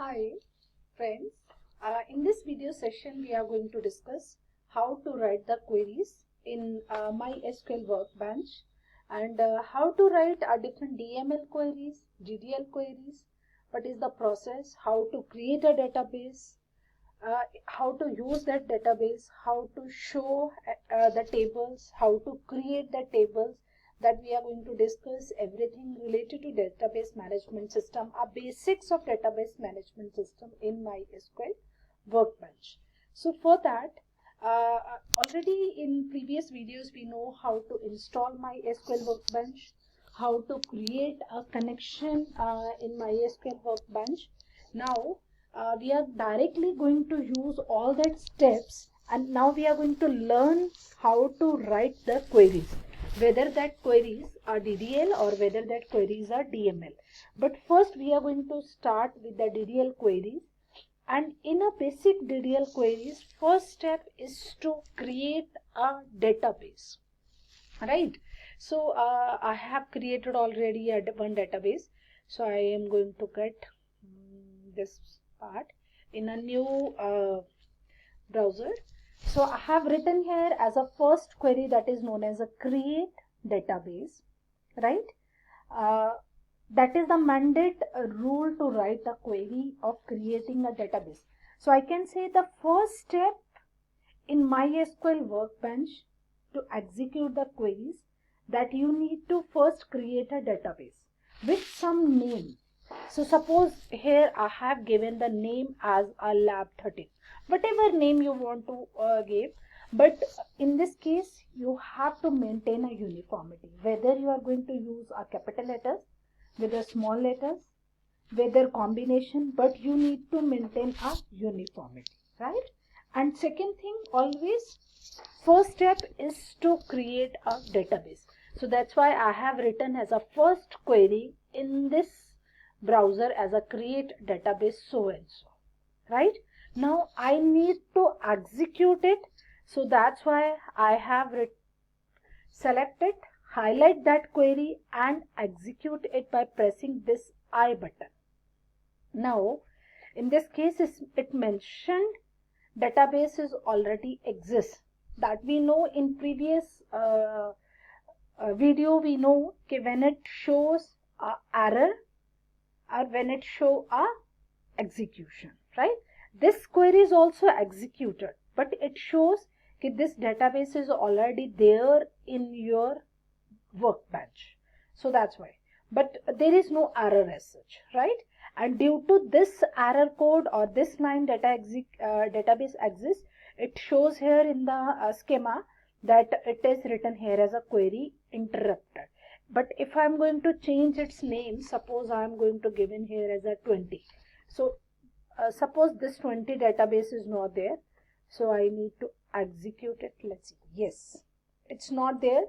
Hi friends, in this video session we are going to discuss how to write the queries in MySQL Workbench and how to write different DML queries, GDL queries, what is the process, how to create a database, how to use that database, how to show the tables, how to create the tables, that we are going to discuss everything related to database management system, basics of database management system in MySQL Workbench. So for that, already in previous videos we know how to install MySQL Workbench, how to create a connection in MySQL Workbench. Now we are directly going to use all that steps, and now we are going to learn how to write the queries, whether that queries are DDL or whether that queries are DML. But first we are going to start with the DDL queries, and in a basic DDL queries, first step is to create a database, right? So I have created already one database, so I am going to get this part in a new browser. So I have written here as a first query that is known as a create database, right? That is the mandate rule to write a query of creating a database. So I can say the first step in MySQL Workbench to execute the queries, that you need to first create a database with some name. So suppose here I have given the name as a lab 13, whatever name you want to give, but in this case you have to maintain a uniformity, whether you are going to use a capital letters, whether small letters, whether combination, but you need to maintain a uniformity, right? And second thing, always first step is to create a database. So that's why I have written as a first query in this browser as a create database so and so, right? Now I need to execute it, so that's why I have selected, highlight that query and execute it by pressing this I button. Now in this case it mentioned databases already exist, that we know in previous video. We know that when it shows a error or when it show a execution, right? This query is also executed, but it shows that this database is already there in your workbench, so that's why. But there is no error as such, right? And due to this error code or this line database exists, it shows here in the schema that it is written here as a query interrupted. But if I'm going to change its name, suppose I'm going to give in here as a 20. So suppose this 20 database is not there, so I need to execute it. Let's see. Yes, it's not there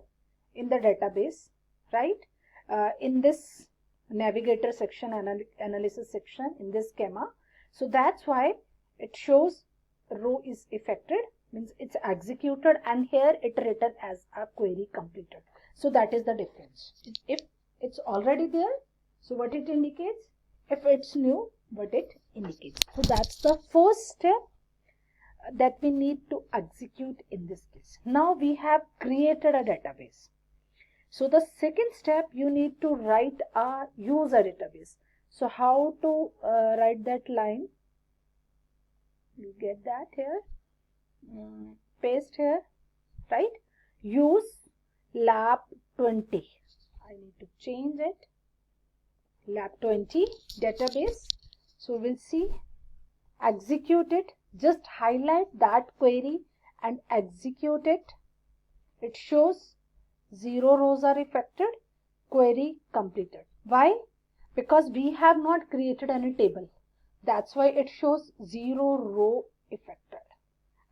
in the database, right? In this navigator section, analysis section, in this schema. So that's why it shows row is affected, means it's executed, and here it written as a query completed. So that is the difference. If it's already there, so what it indicates. If it's new, what it indicates. So that's the first step that we need to execute in this case. Now we have created a database. So the second step, you need to write a user database. So how to write that line? You get that here. Paste here, right? Use lab 20. I need to change it. Lab 20 database. So we'll see. Execute it. Just highlight that query and execute it. It shows 0 rows are affected, query completed. Why? Because we have not created any table. That's why it shows 0 row affected.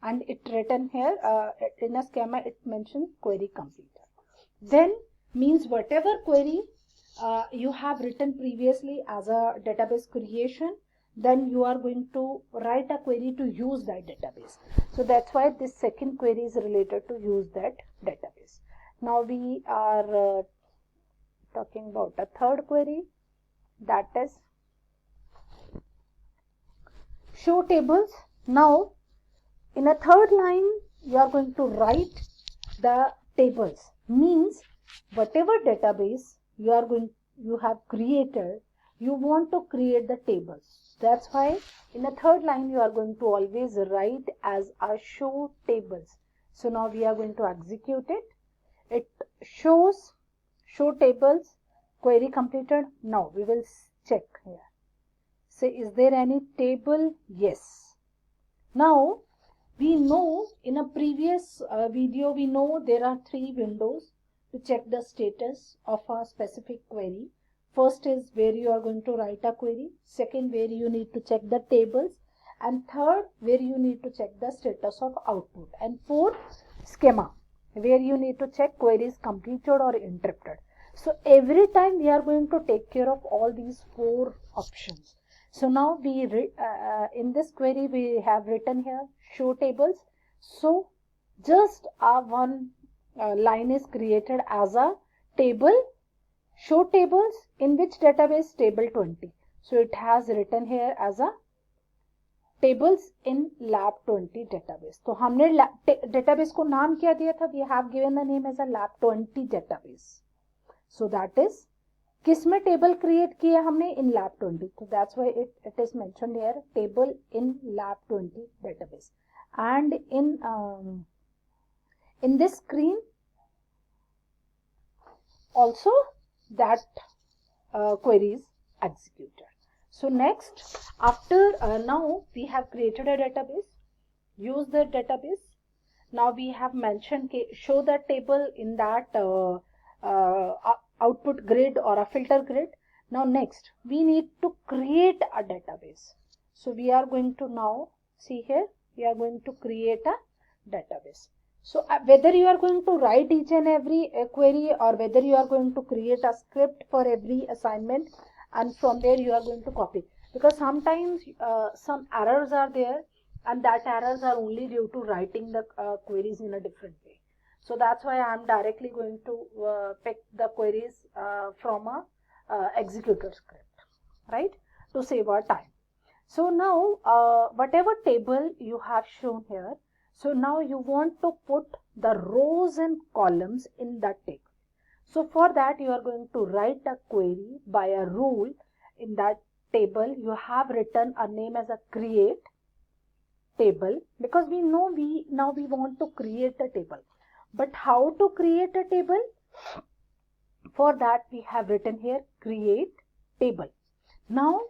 And it written here in a schema, it mentions query completed. Then means whatever query you have written previously as a database creation, then you are going to write a query to use that database. So that's why this second query is related to use that database. Now we are talking about a third query, that is show tables. Now in a third line you are going to write the tables, means whatever database you have created, you want to create the tables. That's why in the third line you are going to always write as a show tables. So now we are going to execute it. It shows show tables, query completed. Now we will check here. Say, is there any table? Yes. Now we know in a previous video, we know there are 3 windows to check the status of a specific query. First is where you are going to write a query. Second, where you need to check the tables. And third, where you need to check the status of output. And fourth, schema, where you need to check queries completed or interrupted. So every time we are going to take care of all these 4 options. So now we in this query we have written here show tables. So just one line is created as a table. Show tables in which database? Table 20. So it has written here as a tables in lab 20 database. तो हमने database को नाम क्या दिया था? We have given the name as a lab 20 database. So that is किसमें table create किया हमने? In lab 20. तो that's why it is mentioned here table in lab 20 database. And in this screen also that query is executed. So next, after now we have created a database, use the database. Now we have mentioned show the table in that output grid or a filter grid. Now next we need to create a database. So we are going to now see here, we are going to create a database. So whether you are going to write each and every query or whether you are going to create a script for every assignment and from there you are going to copy, because sometimes some errors are there and that errors are only due to writing the queries in a different way. So that's why I am directly going to pick the queries from a executor script, right, to save our time. So now whatever table you have shown here, so now you want to put the rows and columns in that table. So for that you are going to write a query by a rule. In that table you have written a name as a create table, because we know now we want to create a table. But how to create a table? For that we have written here create table. Now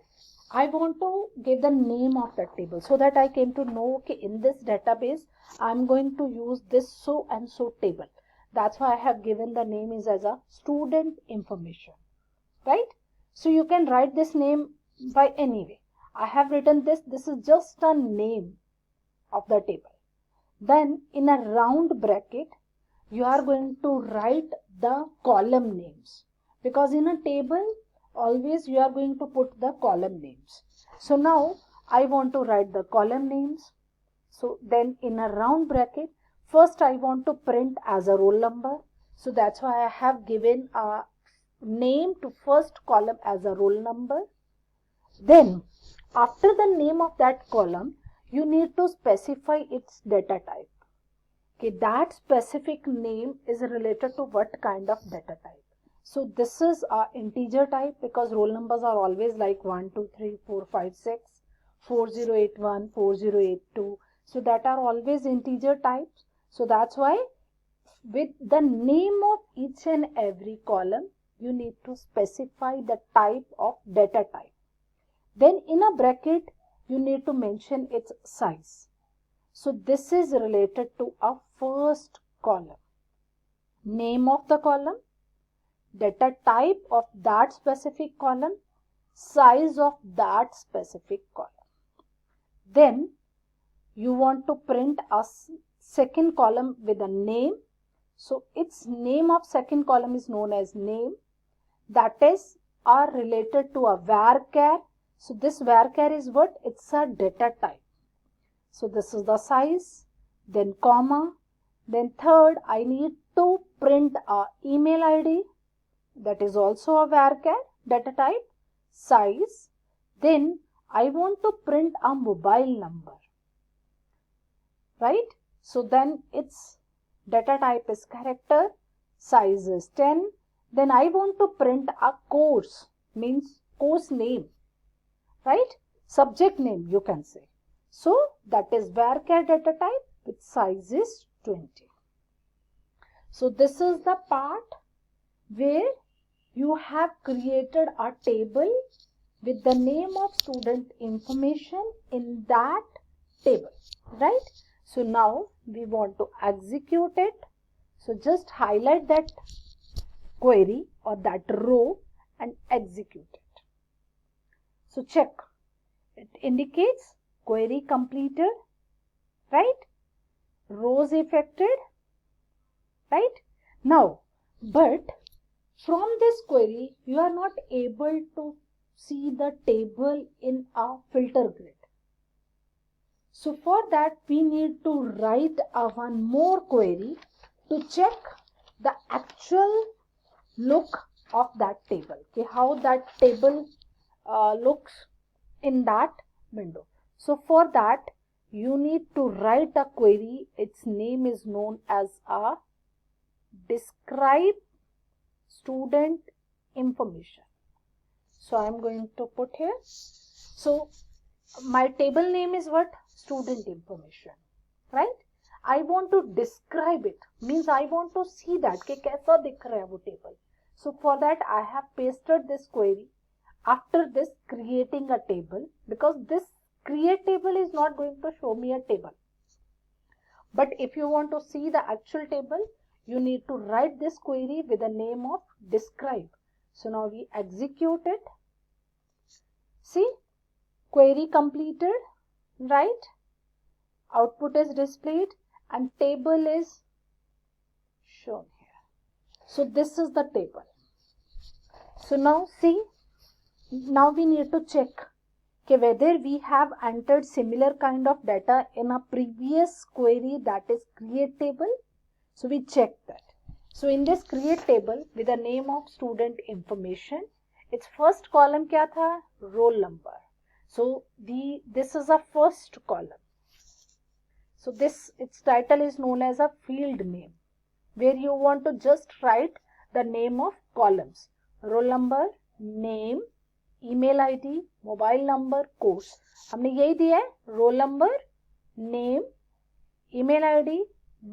I want to give the name of that table so that I came to know, okay, in this database I'm going to use this so and so table. That's why I have given the name is as a student information, right? So you can write this name by any way. I have written this is just a name of the table. Then in a round bracket you are going to write the column names, because in a table always you are going to put the column names. So now I want to write the column names. So then in a round bracket, first I want to print as a roll number. So that's why I have given a name to first column as a roll number. Then after the name of that column, you need to specify its data type. Okay, that specific name is related to what kind of data type. So this is a integer type, because roll numbers are always like 1, 2, 3, 4, 5, 6, 4081, 4082. So that are always integer types. So that's why with the name of each and every column, you need to specify the type of data type. Then in a bracket, you need to mention its size. So this is related to a first column. Name of the column, data type of that specific column, size of that specific column. Then you want to print a second column with a name. So its name of second column is known as name. That is are related to a varchar. So this varchar is what? It's a data type. So this is the size, then comma, then third I need to print a email ID. That is also a varchar data type, size. Then I want to print a mobile number, right? So then its data type is character, size is 10. Then I want to print a course, means course name, right? Subject name you can say. So that is varchar data type with size is 20. So this is the part where you have created a table with the name of student information in that table, right? So now we want to execute it. So just highlight that query or that row and execute it. So check. It indicates query completed, right? Rows affected, right? Now, but from this query, you are not able to see the table in a filter grid. So for that, we need to write one more query to check the actual look of that table. Okay, how that table looks in that window. So for that, you need to write a query. Its name is known as a describe student information. So I am going to put here. So my table name is what? Student information, right? I want to describe it, means I want to see that कि कैसा दिख रहा है वो table. So for that I have pasted this query. After this, creating a table, because this create table is not going to show me a table. But if you want to see the actual table, you need to write this query with the name of describe. So now we execute it. See, query completed, right? Output is displayed and table is shown here. So this is the table. So now see, now we need to check whether we have entered similar kind of data in a previous query, that is create table. So we check that. So in this create table with the name of student information, its first column kya tha? Roll number. So this is a first column. So its title is known as a field name, where you want to just write the name of columns. Roll number, name, email ID, mobile number, course. हमने यही दिया है, roll number, name, email ID,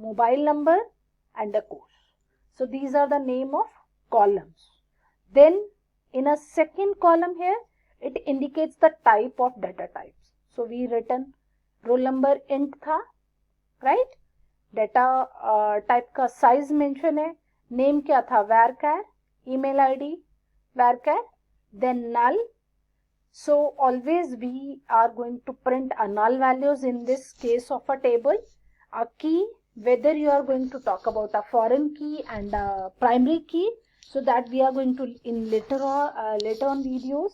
mobile number and a course. So these are the name of columns. Then in a second column here, it indicates the type of data types. So we written roll number int था, right? Data type का size mention है, name क्या था? varchar, email ID varchar, then null. So always we are going to print a null values in this case of a table. A key, whether you are going to talk about a foreign key and a primary key, so that we are going to in later on videos.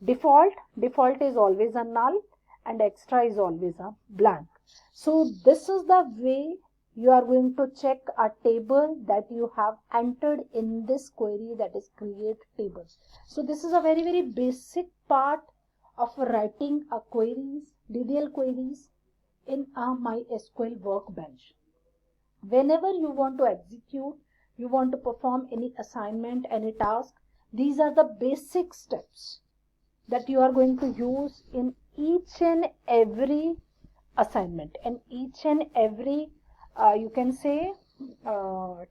Default is always a null and extra is always a blank. So this is the way you are going to check a table that you have entered in this query, that is create table. So this is a very, very basic part of writing a queries, DDL queries in a MySQL workbench. Whenever you want to execute, you want to perform any assignment, any task, these are the basic steps that you are going to use in each and every assignment and each and every you can say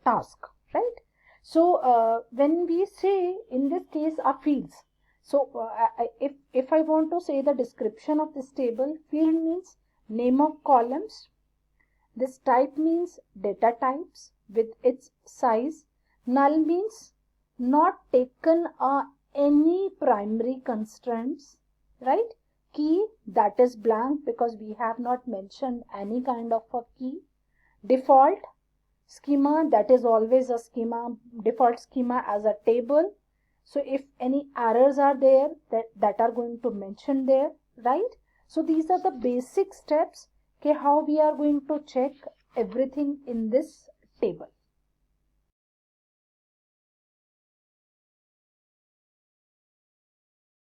task, right? So when we say in this case are fields, so if I want to say the description of this table, field means name of columns, this type means data types with its size, null means not taken any primary constraints, right? Key, that is blank because we have not mentioned any kind of a key. Default schema, that is always a schema, default schema as a table. So if any errors are there, that are going to mention there, right? So these are the basic steps, okay, how we are going to check everything in this table.